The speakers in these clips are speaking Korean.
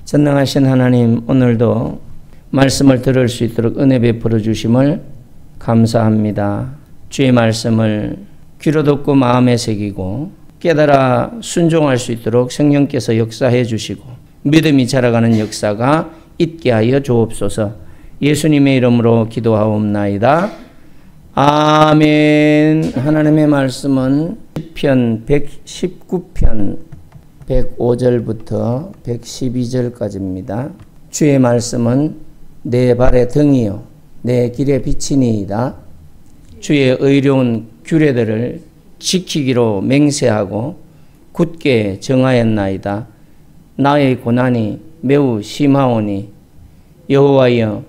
전능하신 하나님, 오늘도 말씀을 들을 수 있도록 은혜 베풀어 주심을 감사합니다. 주의 말씀을 귀로 듣고 마음에 새기고 깨달아 순종할 수 있도록 성령께서 역사해 주시고 믿음이 자라가는 역사가 있게 하여 주옵소서. 예수님의 이름으로 기도하옵나이다. 아멘. 하나님의 말씀은 시편 119편 105절부터 112절까지입니다. 주의 말씀은 내 발의 등이요 내 길의 빛이니이다. 주의 의로운 규례들을 지키기로 맹세하고 굳게 정하였나이다. 나의 고난이 매우 심하오니 여호와여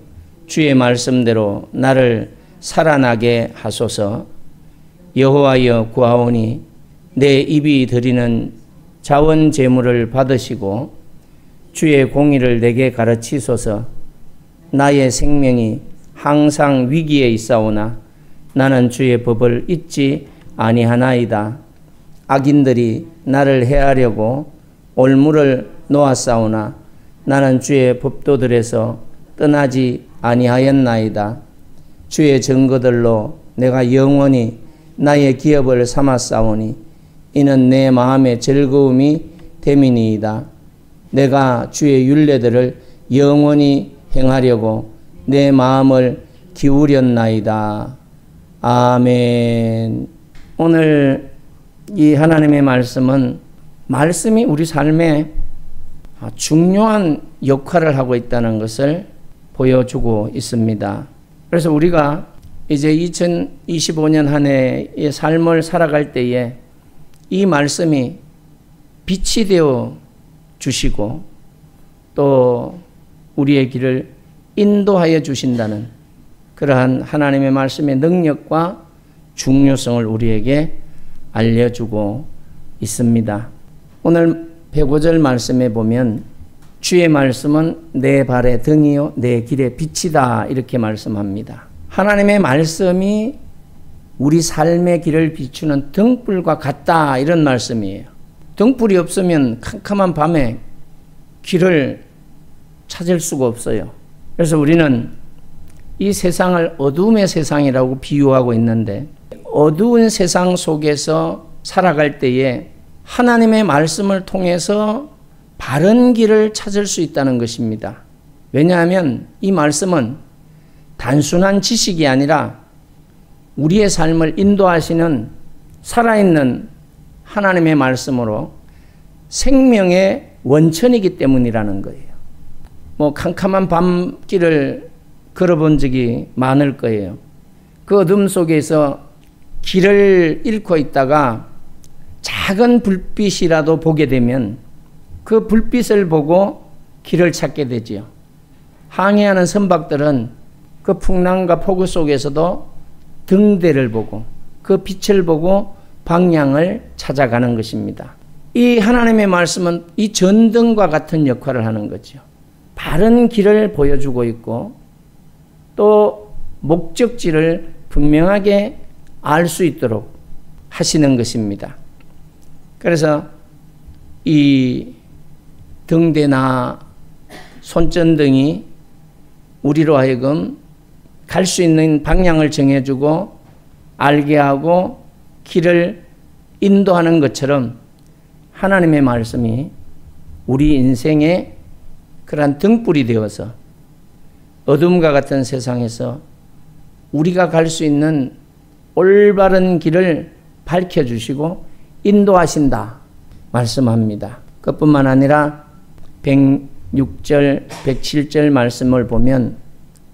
주의 말씀대로 나를 살아나게 하소서. 여호와여 구하오니 내 입이 드리는 자원 제물을 받으시고 주의 공의를 내게 가르치소서. 나의 생명이 항상 위기에 있사오나 나는 주의 법을 잊지 아니하나이다. 악인들이 나를 해하려고 올무를 놓았사오나 나는 주의 법도들에서 떠나지 아니하였나이다. 주의 증거들로 내가 영원히 나의 기업을 삼았사오니 이는 내 마음의 즐거움이 됨이니이다. 내가 주의 율례들을 영원히 행하려고 내 마음을 기울였나이다. 아멘. 오늘 이 하나님의 말씀이 우리 삶에 중요한 역할을 하고 있다는 것을 보여주고 있습니다. 그래서 우리가 이제 2025년 한 해의 삶을 살아갈 때에 이 말씀이 빛이 되어 주시고 또 우리의 길을 인도하여 주신다는 그러한 하나님의 말씀의 능력과 중요성을 우리에게 알려주고 있습니다. 오늘 105절 말씀에 보면 주의 말씀은 내 발의 등이요 내 길의 빛이다 이렇게 말씀합니다. 하나님의 말씀이 우리 삶의 길을 비추는 등불과 같다 이런 말씀이에요. 등불이 없으면 캄캄한 밤에 길을 찾을 수가 없어요. 그래서 우리는 이 세상을 어둠의 세상이라고 비유하고 있는데 어두운 세상 속에서 살아갈 때에 하나님의 말씀을 통해서 바른 길을 찾을 수 있다는 것입니다. 왜냐하면 이 말씀은 단순한 지식이 아니라 우리의 삶을 인도하시는 살아있는 하나님의 말씀으로 생명의 원천이기 때문이라는 거예요. 캄캄한 밤길을 걸어본 적이 많을 거예요. 그 어둠 속에서 길을 잃고 있다가 작은 불빛이라도 보게 되면 그 불빛을 보고 길을 찾게 되지요. 항해하는 선박들은 그 풍랑과 폭우 속에서도 등대를 보고 그 빛을 보고 방향을 찾아가는 것입니다. 이 하나님의 말씀은 이 전등과 같은 역할을 하는 거죠. 바른 길을 보여주고 있고 또 목적지를 분명하게 알 수 있도록 하시는 것입니다. 그래서 이 등대나 손전등이 우리로 하여금 갈 수 있는 방향을 정해주고 알게 하고 길을 인도하는 것처럼 하나님의 말씀이 우리 인생의 그러한 등불이 되어서 어둠과 같은 세상에서 우리가 갈 수 있는 올바른 길을 밝혀주시고 인도하신다 말씀합니다. 그뿐만 아니라 106절, 107절 말씀을 보면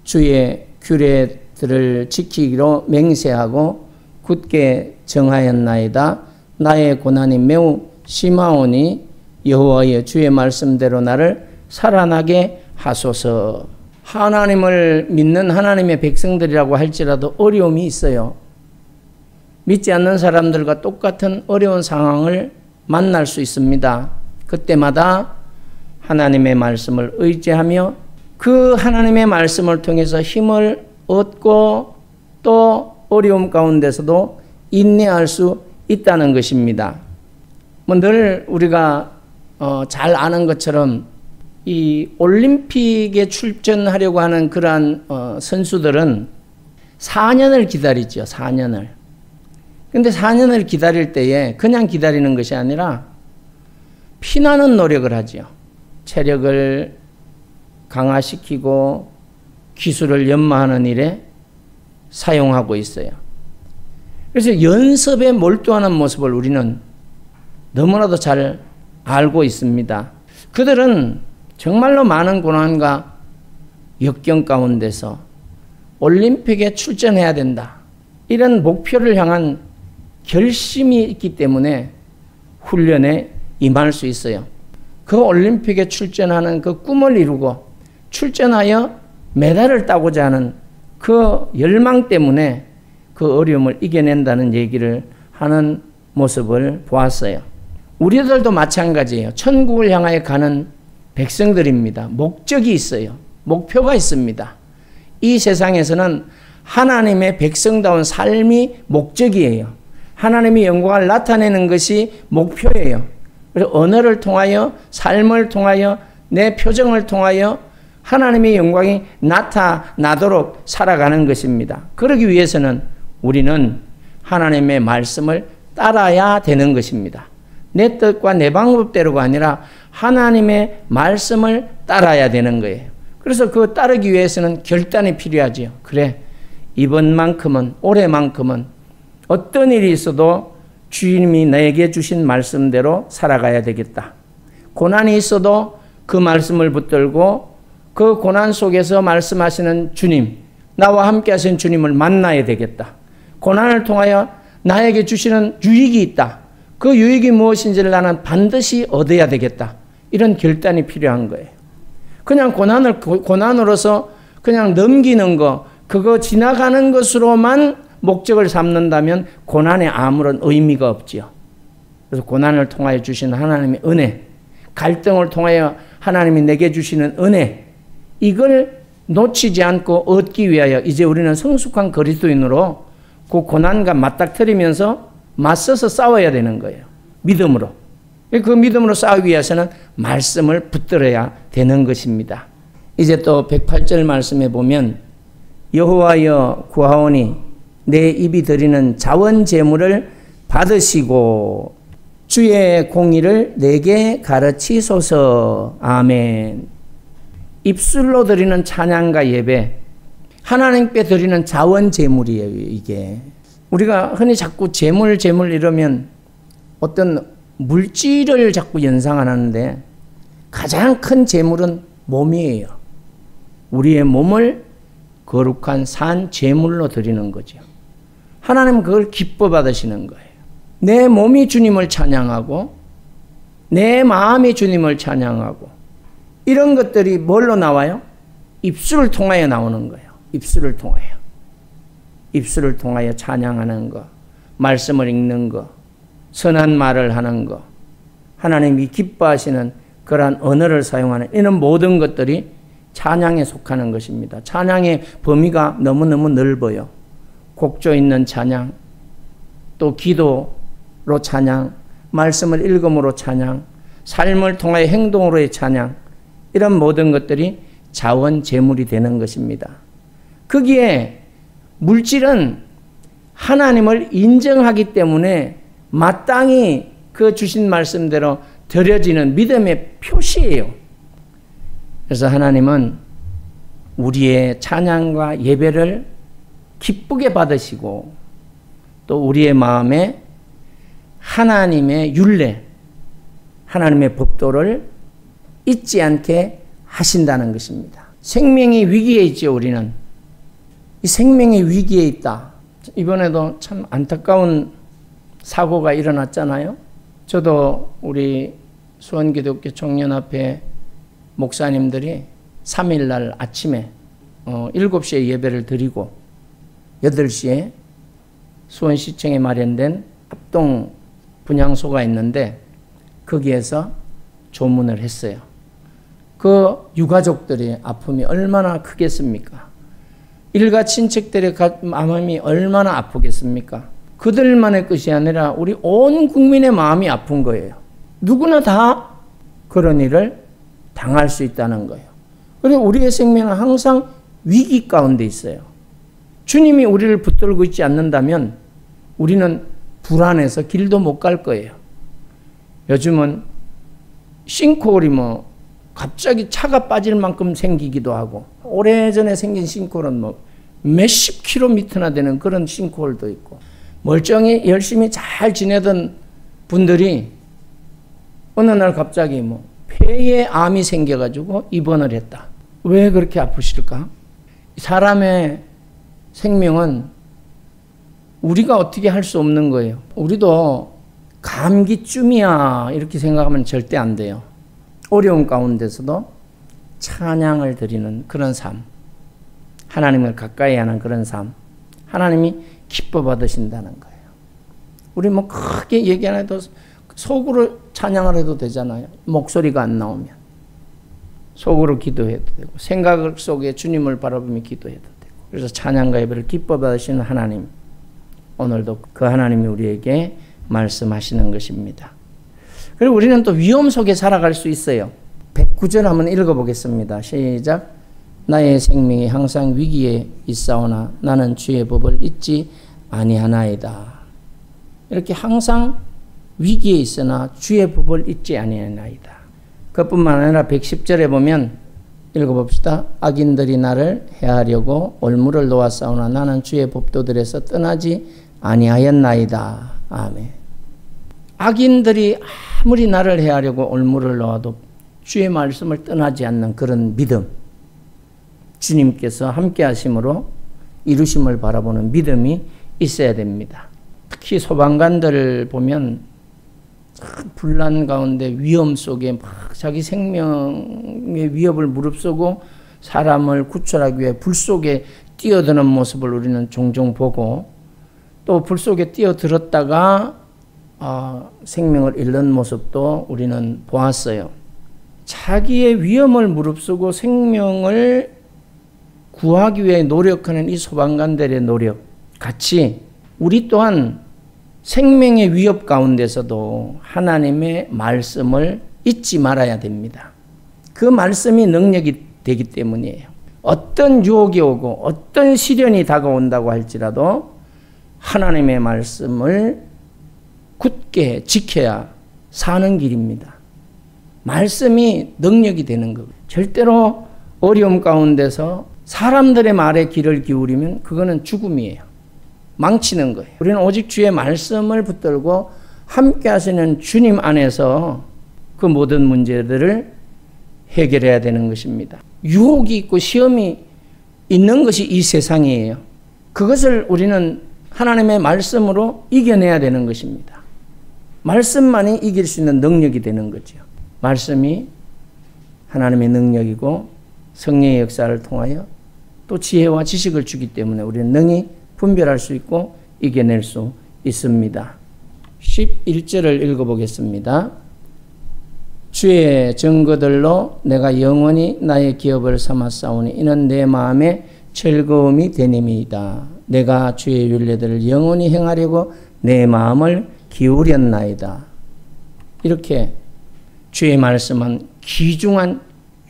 주의 규례들을 지키기로 맹세하고 굳게 정하였나이다. 나의 고난이 매우 심하오니 여호와의 주의 말씀대로 나를 살아나게 하소서. 하나님을 믿는 하나님의 백성들이라고 할지라도 어려움이 있어요. 믿지 않는 사람들과 똑같은 어려운 상황을 만날 수 있습니다. 그때마다 하나님의 말씀을 의지하며 그 하나님의 말씀을 통해서 힘을 얻고 또 어려움 가운데서도 인내할 수 있다는 것입니다. 늘 우리가 잘 아는 것처럼 이 올림픽에 출전하려고 하는 그러한 선수들은 4년을 기다리죠. 4년을. 근데 4년을 기다릴 때에 그냥 기다리는 것이 아니라 피나는 노력을 하죠. 체력을 강화시키고 기술을 연마하는 일에 사용하고 있어요. 그래서 연습에 몰두하는 모습을 우리는 너무나도 잘 알고 있습니다. 그들은 정말로 많은 고난과 역경 가운데서 올림픽에 출전해야 된다. 이런 목표를 향한 결심이 있기 때문에 훈련에 임할 수 있어요. 그 올림픽에 출전하는 그 꿈을 이루고 출전하여 메달을 따고자 하는 그 열망 때문에 그 어려움을 이겨낸다는 얘기를 하는 모습을 보았어요. 우리들도 마찬가지예요. 천국을 향하여 가는 백성들입니다. 목적이 있어요. 목표가 있습니다. 이 세상에서는 하나님의 백성다운 삶이 목적이에요. 하나님의 영광을 나타내는 것이 목표예요. 그래서 언어를 통하여, 삶을 통하여, 내 표정을 통하여 하나님의 영광이 나타나도록 살아가는 것입니다. 그러기 위해서는 우리는 하나님의 말씀을 따라야 되는 것입니다. 내 뜻과 내 방법대로가 아니라 하나님의 말씀을 따라야 되는 거예요. 그래서 그 따르기 위해서는 결단이 필요하지요. 그래, 이번만큼은, 올해만큼은 어떤 일이 있어도 주님이 나에게 주신 말씀대로 살아가야 되겠다. 고난이 있어도 그 말씀을 붙들고 그 고난 속에서 말씀하시는 주님, 나와 함께 하신 주님을 만나야 되겠다. 고난을 통하여 나에게 주시는 유익이 있다. 그 유익이 무엇인지를 나는 반드시 얻어야 되겠다. 이런 결단이 필요한 거예요. 그냥 고난으로서 그냥 넘기는 거, 그거 지나가는 것으로만 목적을 삼는다면 고난에 아무런 의미가 없지요. 그래서 고난을 통하여 주시는 하나님의 은혜, 갈등을 통하여 하나님이 내게 주시는 은혜, 이걸 놓치지 않고 얻기 위하여 이제 우리는 성숙한 그리스도인으로 그 고난과 맞닥뜨리면서 맞서서 싸워야 되는 거예요. 믿음으로. 그 믿음으로 싸우기 위해서는 말씀을 붙들어야 되는 것입니다. 이제 또 108절 말씀에 보면 여호와여 구하오니 내 입이 드리는 자원 제물을 받으시고 주의 공의를 내게 가르치소서. 아멘. 입술로 드리는 찬양과 예배, 하나님께 드리는 자원 제물이에요. 이게 우리가 흔히 자꾸 제물 이러면 어떤 물질을 자꾸 연상하는데 가장 큰 제물은 몸이에요. 우리의 몸을 거룩한 산 제물로 드리는 거죠. 하나님은 그걸 기뻐 받으시는 거예요. 내 몸이 주님을 찬양하고 내 마음이 주님을 찬양하고 이런 것들이 뭘로 나와요? 입술을 통하여 나오는 거예요. 입술을 통하여. 입술을 통하여 찬양하는 것, 말씀을 읽는 것, 선한 말을 하는 것, 하나님이 기뻐하시는 그러한 언어를 사용하는 이런 모든 것들이 찬양에 속하는 것입니다. 찬양의 범위가 너무너무 넓어요. 곡조 있는 찬양, 또 기도로 찬양, 말씀을 읽음으로 찬양, 삶을 통하여 행동으로의 찬양, 이런 모든 것들이 자원 제물이 되는 것입니다. 거기에 물질은 하나님을 인정하기 때문에 마땅히 그 주신 말씀대로 드려지는 믿음의 표시예요. 그래서 하나님은 우리의 찬양과 예배를 기쁘게 받으시고 또 우리의 마음에 하나님의 율례, 하나님의 법도를 잊지 않게 하신다는 것입니다. 생명의 위기에 있죠. 우리는 이 생명의 위기에 있다. 이번에도 참 안타까운 사고가 일어났잖아요. 저도 우리 수원기독교 청년합회 목사님들이 3일날 아침에 7시에 예배를 드리고 8시에 수원시청에 마련된 합동 분향소가 있는데 거기에서 조문을 했어요. 그 유가족들의 아픔이 얼마나 크겠습니까? 일가 친척들의 마음이 얼마나 아프겠습니까? 그들만의 것이 아니라 우리 온 국민의 마음이 아픈 거예요. 누구나 다 그런 일을 당할 수 있다는 거예요. 그리고 우리의 생명은 항상 위기 가운데 있어요. 주님이 우리를 붙들고 있지 않는다면 우리는 불안해서 길도 못 갈 거예요. 요즘은 싱크홀이 갑자기 차가 빠질 만큼 생기기도 하고, 오래전에 생긴 싱크홀은 몇십 킬로미터나 되는 그런 싱크홀도 있고, 멀쩡히 열심히 잘 지내던 분들이 어느 날 갑자기 폐에 암이 생겨가지고 입원을 했다. 왜 그렇게 아프실까? 사람의 생명은 우리가 어떻게 할 수 없는 거예요. 우리도 감기쯤이야 이렇게 생각하면 절대 안 돼요. 어려운 가운데서도 찬양을 드리는 그런 삶, 하나님을 가까이 하는 그런 삶, 하나님이 기뻐 받으신다는 거예요. 우리 크게 얘기 안 해도 속으로 찬양을 해도 되잖아요. 목소리가 안 나오면 속으로 기도해도 되고, 생각 속에 주님을 바라보며 기도해도 되고. 그래서 찬양과 예배를 기뻐 받으시는 하나님, 오늘도 그 하나님이 우리에게 말씀하시는 것입니다. 그리고 우리는 또 위험 속에 살아갈 수 있어요. 109절 한번 읽어보겠습니다. 시작. 나의 생명이 항상 위기에 있사오나 나는 주의 법을 잊지 아니하나이다. 이렇게 항상 위기에 있으나 주의 법을 잊지 아니하나이다. 그것뿐만 아니라 110절에 보면 읽어봅시다. 악인들이 나를 해하려고 올무를 놓았사오나 나는 주의 법도들에서 떠나지 아니하였나이다. 아멘. 악인들이 아무리 나를 해하려고 올무를 놓아도 주의 말씀을 떠나지 않는 그런 믿음, 주님께서 함께 하심으로 이루심을 바라보는 믿음이 있어야 됩니다. 특히 소방관들을 보면 분란 가운데 위험 속에 막 자기 생명의 위협을 무릅쓰고 사람을 구출하기 위해 불 속에 뛰어드는 모습을 우리는 종종 보고, 또 불 속에 뛰어들었다가 생명을 잃는 모습도 우리는 보았어요. 자기의 위험을 무릅쓰고 생명을 구하기 위해 노력하는 이 소방관들의 노력 같이 우리 또한 생명의 위협 가운데서도 하나님의 말씀을 잊지 말아야 됩니다. 그 말씀이 능력이 되기 때문이에요. 어떤 유혹이 오고 어떤 시련이 다가온다고 할지라도 하나님의 말씀을 굳게 지켜야 사는 길입니다. 말씀이 능력이 되는 거예요. 절대로 어려움 가운데서 사람들의 말에 귀를 기울이면 그거는 죽음이에요. 망치는 거예요. 우리는 오직 주의 말씀을 붙들고 함께 하시는 주님 안에서 그 모든 문제들을 해결해야 되는 것입니다. 유혹이 있고 시험이 있는 것이 이 세상이에요. 그것을 우리는 하나님의 말씀으로 이겨내야 되는 것입니다. 말씀만이 이길 수 있는 능력이 되는 거죠. 말씀이 하나님의 능력이고 성령의 역사를 통하여 또 지혜와 지식을 주기 때문에 우리는 능히 분별할 수 있고 이겨낼 수 있습니다. 11절을 읽어보겠습니다. 주의 증거들로 내가 영원히 나의 기업을 삼았사오니 이는 내 마음의 즐거움이 되님이다. 내가 주의 율례들을 영원히 행하려고 내 마음을 기울였나이다. 이렇게 주의 말씀은 귀중한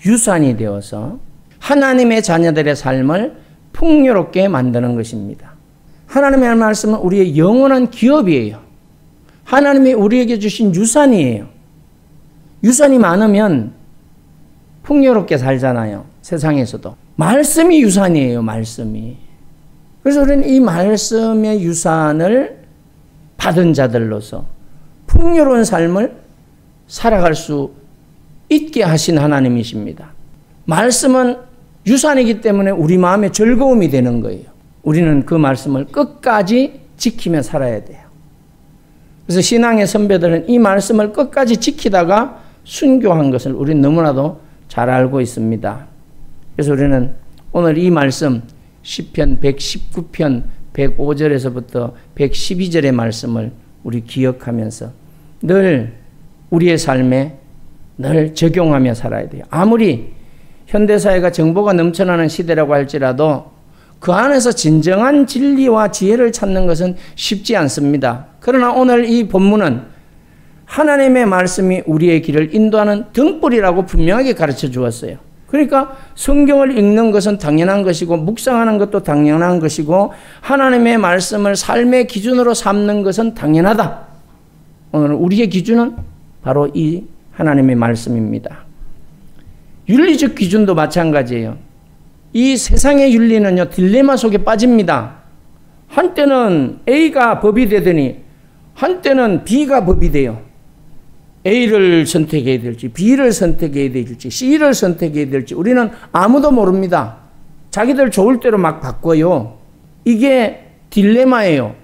유산이 되어서 하나님의 자녀들의 삶을 풍요롭게 만드는 것입니다. 하나님의 말씀은 우리의 영원한 기업이에요. 하나님이 우리에게 주신 유산이에요. 유산이 많으면 풍요롭게 살잖아요. 세상에서도. 말씀이 유산이에요. 말씀이. 그래서 우리는 이 말씀의 유산을 받은 자들로서 풍요로운 삶을 살아갈 수 있게 하신 하나님이십니다. 말씀은 유산이기 때문에 우리 마음에 즐거움이 되는 거예요. 우리는 그 말씀을 끝까지 지키며 살아야 돼요. 그래서 신앙의 선배들은 이 말씀을 끝까지 지키다가 순교한 것을 우리는 너무나도 잘 알고 있습니다. 그래서 우리는 오늘 이 말씀 시편 119편 105절에서부터 112절의 말씀을 우리 기억하면서 늘 우리의 삶에 늘 적용하며 살아야 돼요. 아무리 현대사회가 정보가 넘쳐나는 시대라고 할지라도 그 안에서 진정한 진리와 지혜를 찾는 것은 쉽지 않습니다. 그러나 오늘 이 본문은 하나님의 말씀이 우리의 길을 인도하는 등불이라고 분명하게 가르쳐 주었어요. 그러니까 성경을 읽는 것은 당연한 것이고 묵상하는 것도 당연한 것이고 하나님의 말씀을 삶의 기준으로 삼는 것은 당연하다. 오늘 우리의 기준은 바로 이 하나님의 말씀입니다. 윤리적 기준도 마찬가지예요. 이 세상의 윤리는요, 딜레마 속에 빠집니다. 한때는 A가 법이 되더니 한때는 B가 법이 돼요. A를 선택해야 될지 B를 선택해야 될지 C를 선택해야 될지 우리는 아무도 모릅니다. 자기들 좋을 대로 막 바꿔요. 이게 딜레마예요.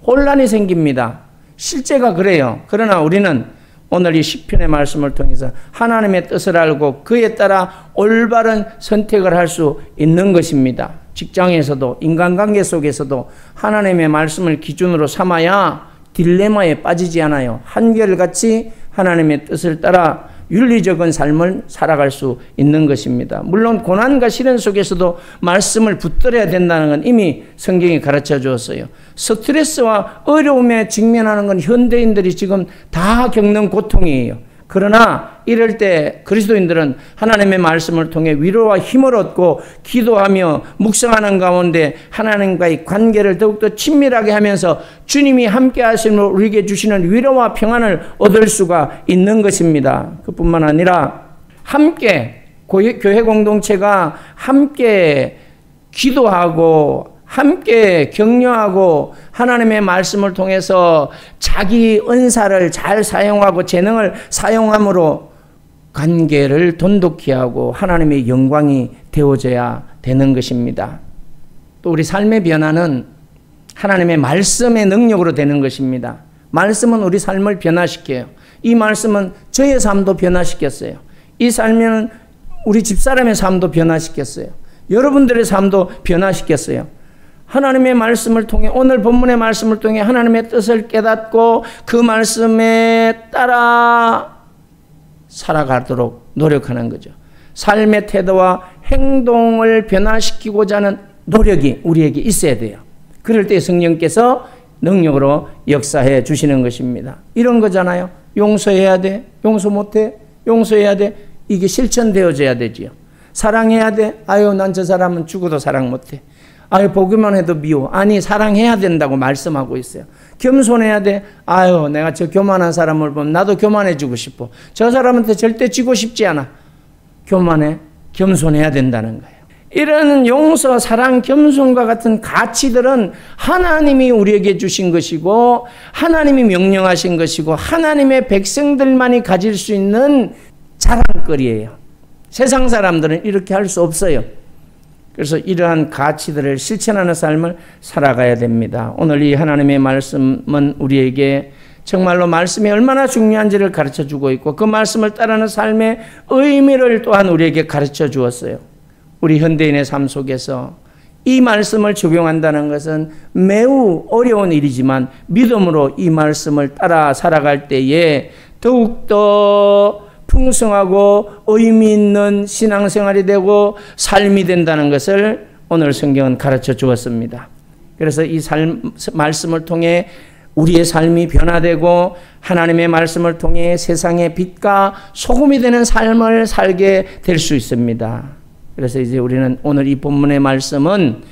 혼란이 생깁니다. 실제가 그래요. 그러나 우리는 오늘 이 시편의 말씀을 통해서 하나님의 뜻을 알고 그에 따라 올바른 선택을 할 수 있는 것입니다. 직장에서도 인간관계 속에서도 하나님의 말씀을 기준으로 삼아야 딜레마에 빠지지 않아요. 한결같이 하나님의 뜻을 따라 윤리적인 삶을 살아갈 수 있는 것입니다. 물론 고난과 시련 속에서도 말씀을 붙들어야 된다는 건 이미 성경이 가르쳐 주었어요. 스트레스와 어려움에 직면하는 건 현대인들이 지금 다 겪는 고통이에요. 그러나 이럴 때 그리스도인들은 하나님의 말씀을 통해 위로와 힘을 얻고 기도하며 묵상하는 가운데 하나님과의 관계를 더욱더 친밀하게 하면서 주님이 함께 하심으로 우리에게 주시는 위로와 평안을 얻을 수가 있는 것입니다. 그뿐만 아니라 함께 교회 공동체가 함께 기도하고 함께 격려하고 하나님의 말씀을 통해서 자기 은사를 잘 사용하고 재능을 사용함으로 관계를 돈독히 하고 하나님의 영광이 되어져야 되는 것입니다. 또 우리 삶의 변화는 하나님의 말씀의 능력으로 되는 것입니다. 말씀은 우리 삶을 변화시켜요. 이 말씀은 저의 삶도 변화시켰어요. 이 삶은 우리 집사람의 삶도 변화시켰어요. 여러분들의 삶도 변화시켰어요. 하나님의 말씀을 통해 오늘 본문의 말씀을 통해 하나님의 뜻을 깨닫고 그 말씀에 따라 살아가도록 노력하는 거죠. 삶의 태도와 행동을 변화시키고자 하는 노력이 우리에게 있어야 돼요. 그럴 때 성령께서 능력으로 역사해 주시는 것입니다. 이런 거잖아요. 용서해야 돼. 용서 못해. 용서해야 돼. 이게 실천되어져야 되지요. 사랑해야 돼. 아유, 난 저 사람은 죽어도 사랑 못해. 아유, 보기만 해도 미워. 아니, 사랑해야 된다고 말씀하고 있어요. 겸손해야 돼. 아유, 내가 저 교만한 사람을 보면 나도 교만해지고 싶어. 저 사람한테 절대 지고 싶지 않아. 교만해. 겸손해야 된다는 거예요. 이런 용서, 사랑, 겸손과 같은 가치들은 하나님이 우리에게 주신 것이고 하나님이 명령하신 것이고 하나님의 백성들만이 가질 수 있는 자랑거리예요. 세상 사람들은 이렇게 할 수 없어요. 그래서 이러한 가치들을 실천하는 삶을 살아가야 됩니다. 오늘 이 하나님의 말씀은 우리에게 정말로 말씀이 얼마나 중요한지를 가르쳐 주고 있고 그 말씀을 따르는 삶의 의미를 또한 우리에게 가르쳐 주었어요. 우리 현대인의 삶 속에서 이 말씀을 적용한다는 것은 매우 어려운 일이지만 믿음으로 이 말씀을 따라 살아갈 때에 더욱더 풍성하고 의미 있는 신앙생활이 되고 삶이 된다는 것을 오늘 성경은 가르쳐 주었습니다. 그래서 이 말씀을 통해 우리의 삶이 변화되고 하나님의 말씀을 통해 세상의 빛과 소금이 되는 삶을 살게 될 수 있습니다. 그래서 이제 우리는 오늘 이 본문의 말씀은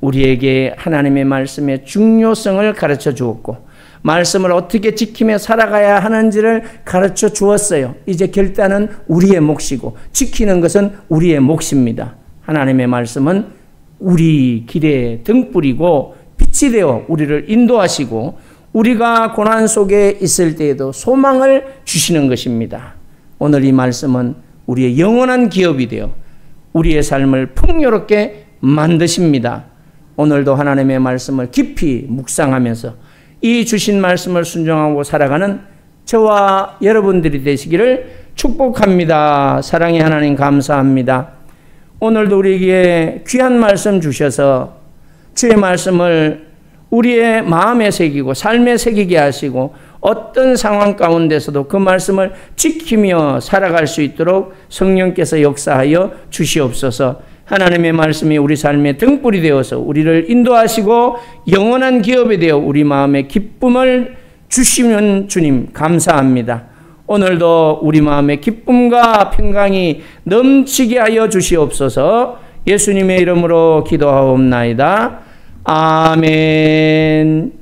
우리에게 하나님의 말씀의 중요성을 가르쳐 주었고 말씀을 어떻게 지키며 살아가야 하는지를 가르쳐 주었어요. 이제 결단은 우리의 몫이고 지키는 것은 우리의 몫입니다. 하나님의 말씀은 우리 길의 등불이고 빛이 되어 우리를 인도하시고 우리가 고난 속에 있을 때에도 소망을 주시는 것입니다. 오늘 이 말씀은 우리의 영원한 기업이 되어 우리의 삶을 풍요롭게 만드십니다. 오늘도 하나님의 말씀을 깊이 묵상하면서 이 주신 말씀을 순종하고 살아가는 저와 여러분들이 되시기를 축복합니다. 사랑의 하나님 감사합니다. 오늘도 우리에게 귀한 말씀 주셔서 주의 말씀을 우리의 마음에 새기고 삶에 새기게 하시고 어떤 상황 가운데서도 그 말씀을 지키며 살아갈 수 있도록 성령께서 역사하여 주시옵소서. 하나님의 말씀이 우리 삶의 등불이 되어서 우리를 인도하시고 영원한 기업이 되어 우리 마음의 기쁨을 주시는 주님 감사합니다. 오늘도 우리 마음에 기쁨과 평강이 넘치게 하여 주시옵소서. 예수님의 이름으로 기도하옵나이다. 아멘.